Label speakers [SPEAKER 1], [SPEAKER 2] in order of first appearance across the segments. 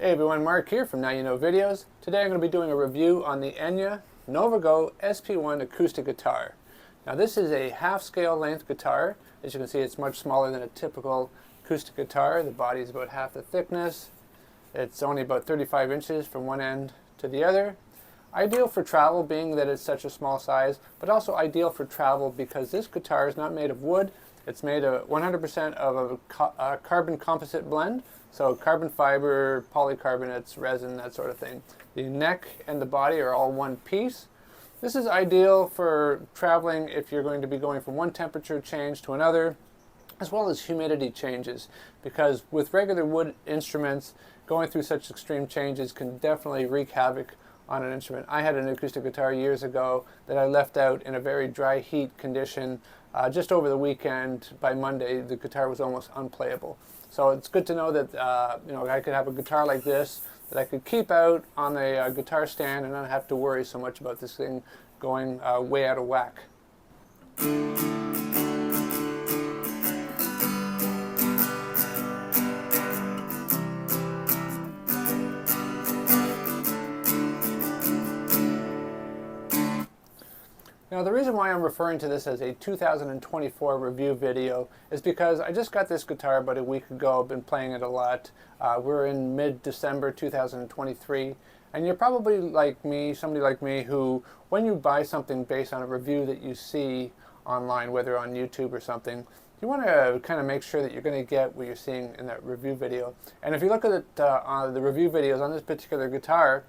[SPEAKER 1] Hey everyone, Mark here from Now You Know Videos. Today I'm going to be doing a review on the Enya Nova Go SP1 acoustic guitar. Now this is a half scale length guitar. As you can see, it's much smaller than a typical acoustic guitar. The body is about half the thickness. It's only about 35 inches from one end to the other. Ideal for travel, being that it's such a small size, but also ideal for travel because this guitar is not made of wood. It's made of 100% of a carbon composite blend, so carbon fiber, polycarbonates, resin, that sort of thing. The neck and the body are all one piece. This is ideal for traveling if you're going to be going from one temperature change to another, as well as humidity changes, because with regular wood instruments, going through such extreme changes can definitely wreak havoc on an instrument. I had an acoustic guitar years ago that I left out in a very dry heat condition. Just over the weekend, by Monday, the guitar was almost unplayable. So it's good to know that I could have a guitar like this that I could keep out on a guitar stand and not have to worry so much about this thing going way out of whack. Now the reason why I'm referring to this as a 2024 review video is because I just got this guitar about a week ago. I've been playing it a lot. We're in mid-December 2023, and you're probably like me, somebody like me, who when you buy something based on a review that you see online, whether on YouTube or something, you want to kind of make sure that you're going to get what you're seeing in that review video. And if you look at it, on the review videos on this particular guitar,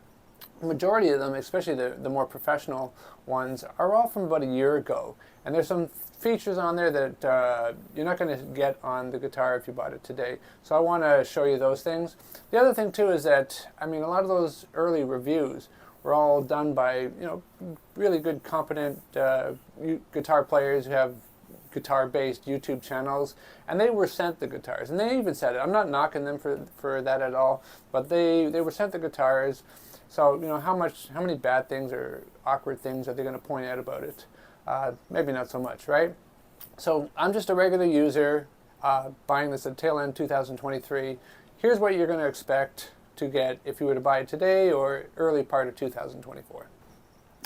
[SPEAKER 1] the majority of them, especially the more professional ones, are all from about a year ago. And there's some features on there that you're not going to get on the guitar if you bought it today. So I want to show you those things. The other thing too is that, I mean, a lot of those early reviews were all done by, really good, competent guitar players who have guitar-based YouTube channels, and they were sent the guitars. And they even said it. I'm not knocking them for that at all, but they were sent the guitars. So, how many bad things or awkward things are they going to point out about it? Maybe not so much, right? So I'm just a regular user buying this at tail end 2023. Here's what you're going to expect to get if you were to buy it today or early part of 2024.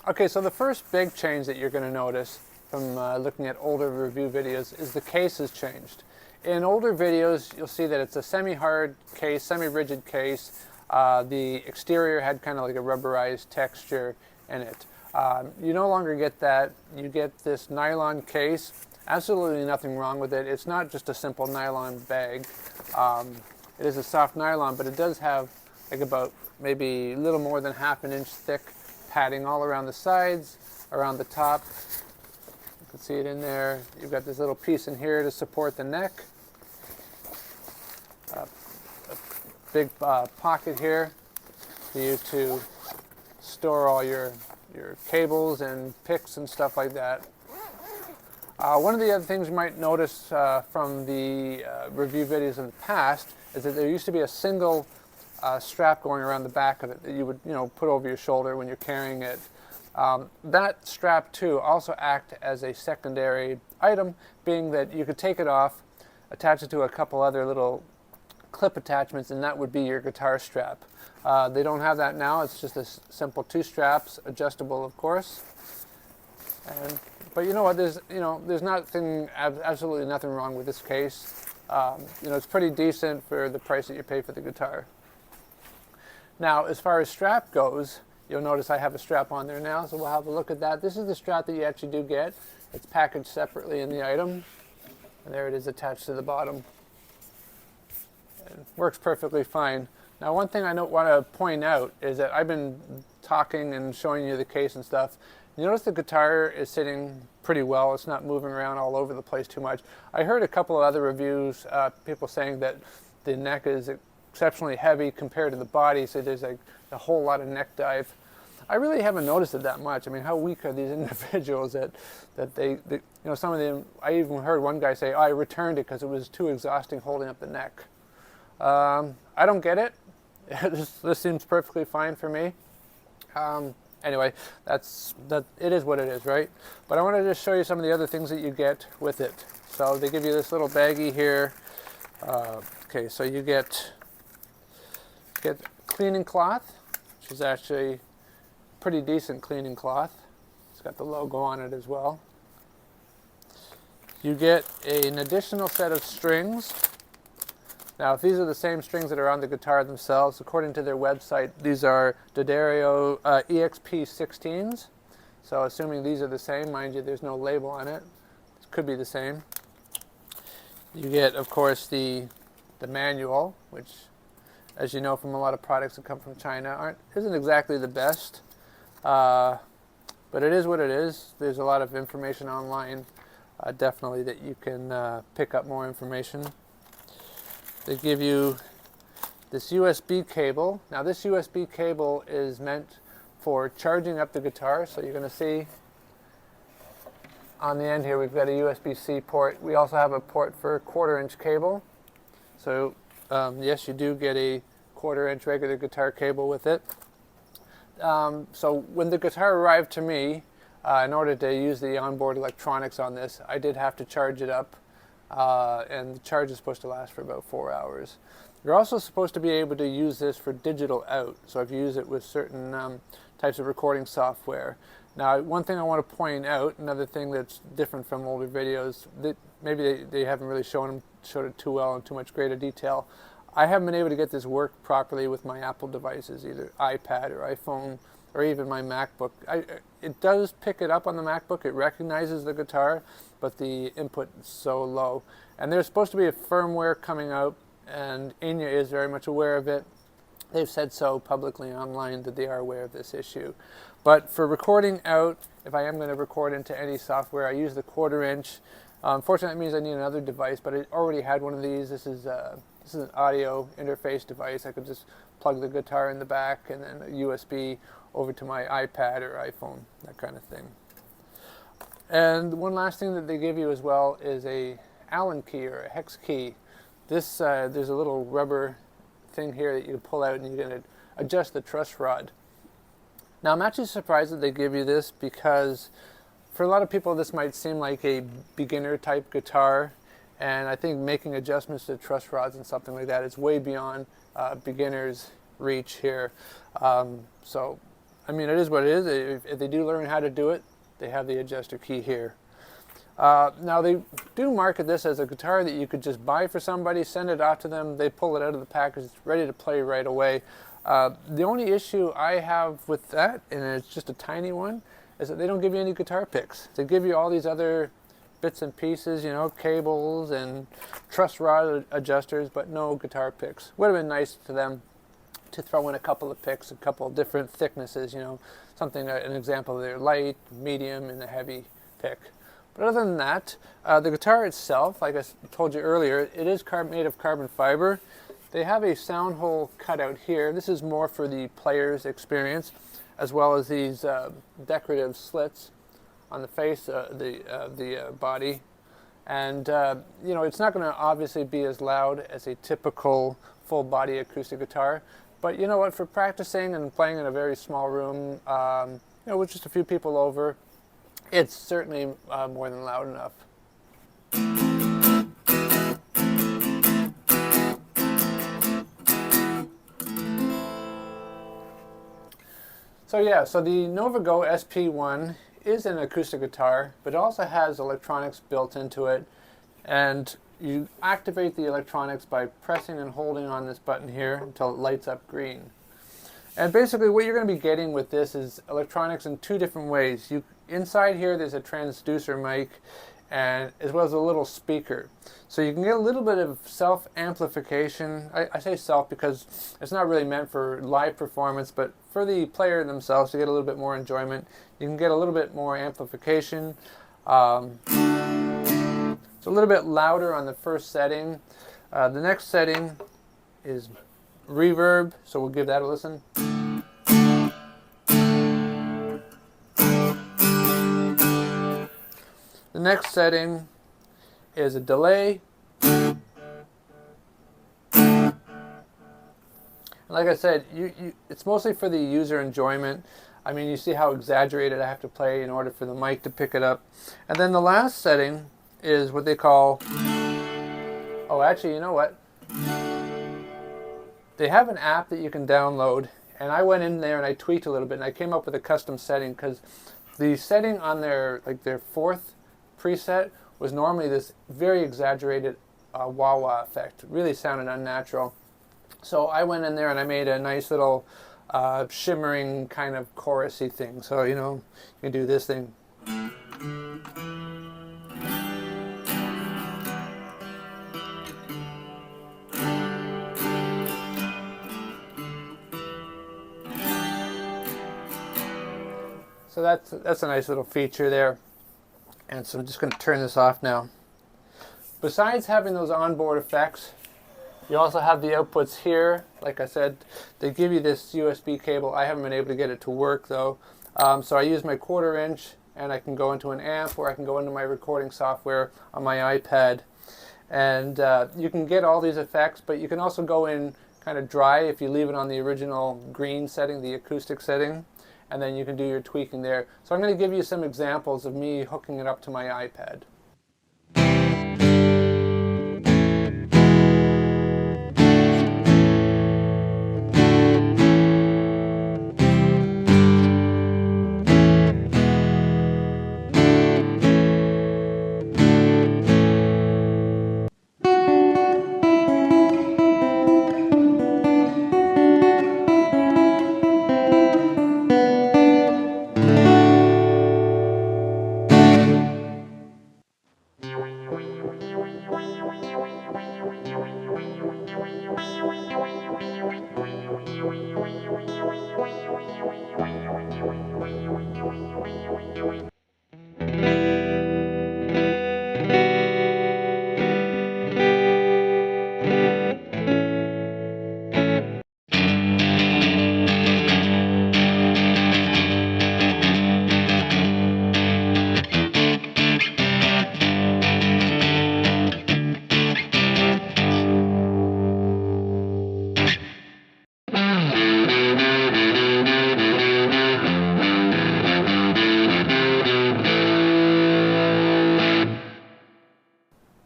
[SPEAKER 1] Okay, so the first big change that you're going to notice from looking at older review videos is the case has changed. In older videos, you'll see that it's a semi-hard case, semi-rigid case. The exterior had kind of like a rubberized texture in it. You no longer get that. You get this nylon case. Absolutely nothing wrong with it. It's not just a simple nylon bag. It is a soft nylon, but it does have like about maybe a little more than ½ inch thick padding all around the sides, around the top. You can see it in there. You've got this little piece in here to support the neck. Big pocket here for you to store all your cables and picks and stuff like that. One of the other things you might notice from the review videos in the past is that there used to be a single strap going around the back of it that you would put over your shoulder when you're carrying it. That strap too also acts as a secondary item, being that you could take it off, attach it to a couple other little clip attachments, and that would be your guitar strap. They don't have that now. It's just a simple 2 straps, adjustable of course. But you know what? There's absolutely nothing wrong with this case. It's pretty decent for the price that you pay for the guitar. Now, as far as strap goes, you'll notice I have a strap on there now, so we'll have a look at that. This is the strap that you actually do get. It's packaged separately in the item, and there it is attached to the bottom. It works perfectly fine. Now, one thing I want to point out is that I've been talking and showing you the case and stuff. You notice the guitar is sitting pretty well. It's not moving around all over the place too much. I heard a couple of other reviews, people saying that the neck is exceptionally heavy compared to the body, so there's like a whole lot of neck dive. I really haven't noticed it that much. I mean, how weak are these individuals that they some of them, I even heard one guy say, I returned it because it was too exhausting holding up the neck. I don't get it. This seems perfectly fine for me. Anyway, it is what it is, right? But I want to just show you some of the other things that you get with it. So they give you this little baggie here. Okay, so you get cleaning cloth, which is actually pretty decent cleaning cloth. It's got the logo on it as well. You get an additional set of strings. Now, if these are the same strings that are on the guitar themselves, according to their website, these are D'Addario EXP16s. So assuming these are the same, mind you, there's no label on it. It could be the same. You get, of course, the manual, which, as you know from a lot of products that come from China, isn't exactly the best. But it is what it is. There's a lot of information online, definitely, that you can pick up more information. They give you this USB cable. Now, this USB cable is meant for charging up the guitar. So you're going to see on the end here, we've got a USB-C port. We also have a port for a 1/4-inch cable. So yes, you do get a 1/4-inch regular guitar cable with it. So when the guitar arrived to me, in order to use the onboard electronics on this, I did have to charge it up, and the charge is supposed to last for about 4 hours. You're also supposed to be able to use this for digital out, so if you use it with certain types of recording software. Now, one thing I want to point out, another thing that's different from older videos, that maybe they haven't really showed it too well in too much greater detail. I haven't been able to get this work properly with my Apple devices, either iPad or iPhone or even my MacBook. It does pick it up on the MacBook. It recognizes the guitar, but the input is so low. And there's supposed to be a firmware coming out, and Enya is very much aware of it. They've said so publicly online that they are aware of this issue. But for recording out, if I am going to record into any software, I use the 1/4-inch. Unfortunately, that means I need another device, but I already had one of these. This is an audio interface device. I could just plug the guitar in the back and then a USB over to my iPad or iPhone, that kind of thing. And one last thing that they give you as well is a Allen key or a hex key. This there's a little rubber thing here that you can pull out and you can adjust the truss rod. Now, I'm actually surprised that they give you this, because for a lot of people this might seem like a beginner type guitar, and I think making adjustments to truss rods and something like that is way beyond beginners' reach here. So, I mean, it is what it is. If they do learn how to do it, they have the adjuster key here. Now, they do market this as a guitar that you could just buy for somebody, send it off to them, they pull it out of the package, it's ready to play right away. The only issue I have with that, and it's just a tiny one, is that they don't give you any guitar picks. They give you all these other bits and pieces, you know, cables and truss rod adjusters, but no guitar picks. Would have been nice to them to throw in a couple of picks, a couple of different thicknesses, you know, something, an example of their light, medium, and a heavy pick. But other than that, the guitar itself, like I told you earlier, it is made of carbon fiber. They have a sound hole cut out here. This is more for the player's experience, as well as these decorative slits on the face of the body. And, you know, it's not going to obviously be as loud as a typical full body acoustic guitar. But you know what, for practicing and playing in a very small room, you know, with just a few people over, it's certainly more than loud enough. So yeah, so the Nova Go SP1 is an acoustic guitar, but it also has electronics built into it. And you activate the electronics by pressing and holding on this button here until it lights up green. And basically what you're going to be getting with this is electronics in two different ways. Inside here there's a transducer mic, and as well as a little speaker. So you can get a little bit of self-amplification. I say self because it's not really meant for live performance, but for the player themselves to get a little bit more enjoyment. You can get a little bit more amplification. It's a little bit louder on the first setting. The next setting is reverb, so we'll give that a listen. The next setting is a delay. And like I said, it's mostly for the user enjoyment. I mean, you see how exaggerated I have to play in order for the mic to pick it up. And then the last setting is what they call, oh, actually, you know what? they have an app that you can download, and I went in there and I tweaked a little bit, and I came up with a custom setting because the setting on their fourth preset was normally this very exaggerated wah-wah effect. It really sounded unnatural. So I went in there and I made a nice little shimmering kind of chorusy thing. So, you know, you can do this thing. So that's a nice little feature there. And so I'm just going to turn this off now. Besides having those onboard effects, you also have the outputs here. Like I said, they give you this USB cable. I haven't been able to get it to work though. So I use my 1/4 inch, and I can go into an amp, or I can go into my recording software on my iPad. And you can get all these effects, but you can also go in kind of dry if you leave it on the original green setting, the acoustic setting, and then you can do your tweaking there. So I'm going to give you some examples of me hooking it up to my iPad.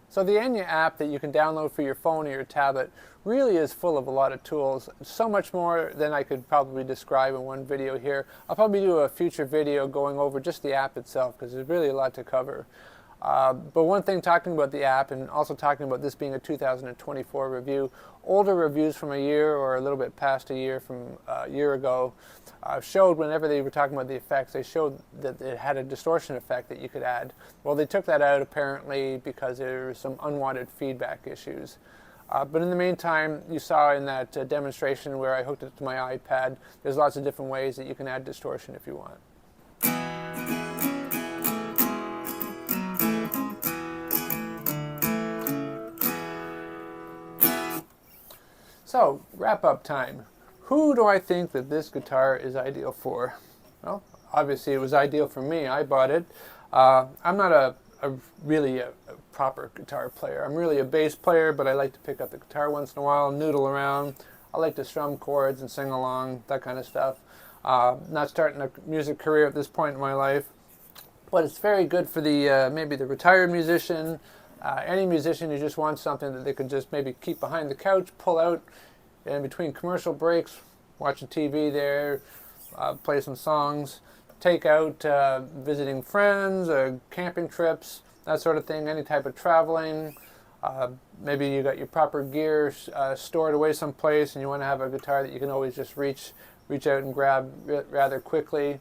[SPEAKER 1] So the Enya app that you can download for your phone or your tablet really is full of a lot of tools, so much more than I could probably describe in one video here. I'll probably do a future video going over just the app itself because there's really a lot to cover. But one thing, talking about the app and also talking about this being a 2024 review, older reviews from a year or a little bit past a year from a year ago showed, whenever they were talking about the effects, they showed that it had a distortion effect that you could add. Well, they took that out apparently because there were some unwanted feedback issues. But in the meantime, you saw in that demonstration where I hooked it to my iPad, there's lots of different ways that you can add distortion if you want. So, wrap-up time. Who do I think that this guitar is ideal for? Well, obviously it was ideal for me. I bought it. I'm not really a proper guitar player. I'm really a bass player, but I like to pick up the guitar once in a while, noodle around. I like to strum chords and sing along, that kind of stuff. Not starting a music career at this point in my life, but it's very good for the maybe the retired musician, any musician who just wants something that they could just maybe keep behind the couch, pull out in between commercial breaks, watching TV there, play some songs, take out visiting friends, camping trips, that sort of thing, any type of traveling. Maybe you got your proper gear stored away someplace and you want to have a guitar that you can always just reach out and grab rather quickly.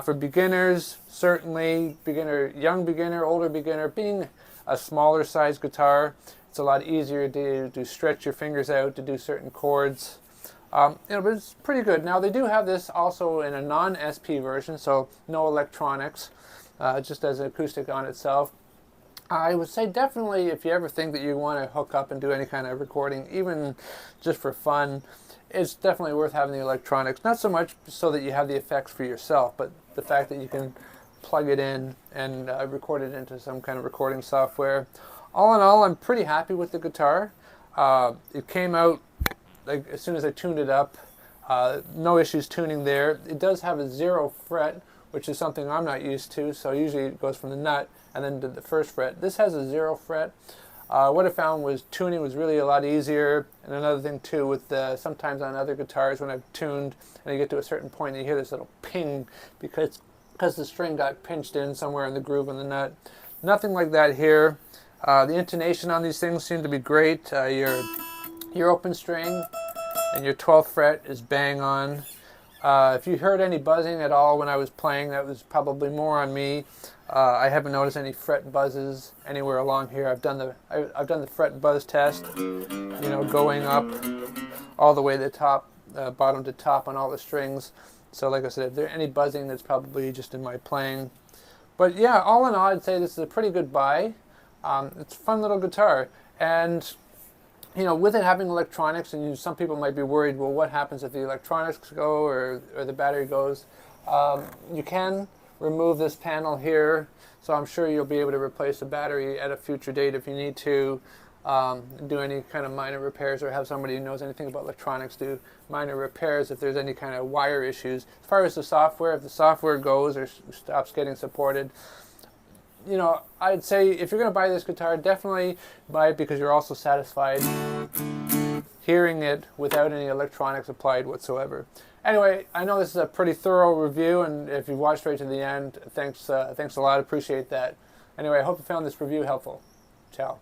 [SPEAKER 1] For beginners, certainly, young beginner, older beginner, being a smaller size guitar, it's a lot easier to stretch your fingers out to do certain chords. But it's pretty good. Now they do have this also in a non-SP version, so no electronics, just as an acoustic on itself. I would say definitely if you ever think that you want to hook up and do any kind of recording, even just for fun, it's definitely worth having the electronics. Not so much so that you have the effects for yourself, but the fact that you can plug it in and record it into some kind of recording software. All in all, I'm pretty happy with the guitar. It came out like as soon as I tuned it up. No issues tuning there. It does have a 0 fret, which is something I'm not used to, so usually it goes from the nut and then to the first fret. This has a 0 fret. What I found was tuning was really a lot easier. And another thing too, with sometimes on other guitars when I've tuned and you get to a certain point and you hear this little ping because the string got pinched in somewhere in the groove on the nut. Nothing like that here. The intonation on these things seem to be great. Your open string and your 12th fret is bang on. If you heard any buzzing at all when I was playing, that was probably more on me. I haven't noticed any fret buzzes anywhere along here. I've done the fret buzz test, you know, going up all the way to the top, bottom to top on all the strings. So like I said, if there's any buzzing, that's probably just in my playing. But yeah, all in all, I'd say this is a pretty good buy. It's a fun little guitar, and you know, with it having electronics, and some people might be worried, well, what happens if the electronics go or the battery goes? You can remove this panel here, so I'm sure you'll be able to replace the battery at a future date if you need to do any kind of minor repairs, or have somebody who knows anything about electronics do minor repairs if there's any kind of wire issues. As far as the software, if the software goes or stops getting supported, you know, I'd say if you're going to buy this guitar, definitely buy it because you're also satisfied hearing it without any electronics applied whatsoever. Anyway, I know this is a pretty thorough review, and if you watched right to the end, thanks a lot. Appreciate that. Anyway, I hope you found this review helpful. Ciao.